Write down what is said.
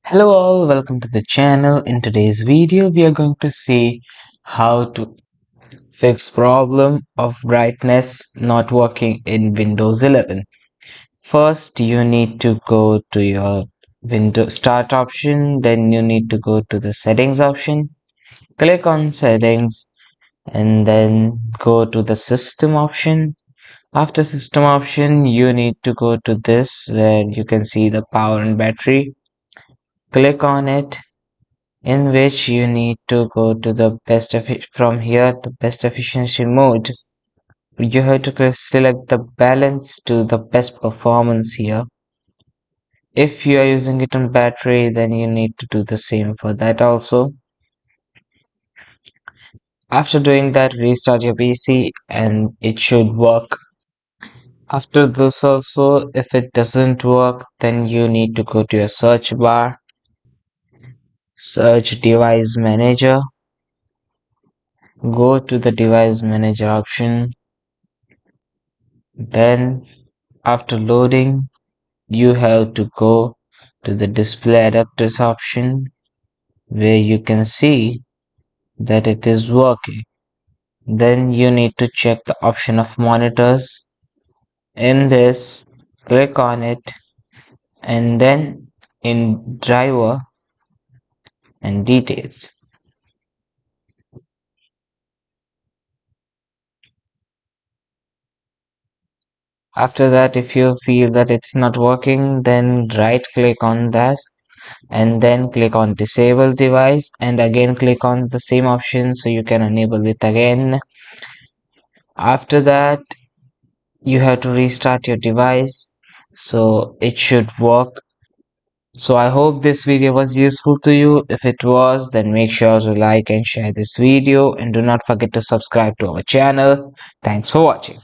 Hello all, welcome to the channel. In today's video, we are going to see how to fix problem of brightness not working in Windows 11. First, you need to go to your Windows Start option, then you need to go to the Settings option, click on Settings, and then go to the System option. After System option, you need to go to this where you can see the power and battery. Click on it, in which you need to go to the from here the best efficiency mode. You have to select the balance to the best performance here. If you are using it on battery, then you need to do the same for that also. After doing that, restart your PC and it should work. After this also, if it doesn't work, then you need to go to your search bar, search device manager, go to the device manager option. Then after loading, you have to go to the display adapters option where you can see that it is working. Then you need to check the option of monitors. In this, click on it and then in driver and details. After that, if you feel that it's not working, then right click on that and then click on disable device and again click on the same option so you can enable it again. After that, you have to restart your device so it should work. So I hope this video was useful to you. If it was, then make sure to like and share this video and do not forget to subscribe to our channel. Thanks for watching.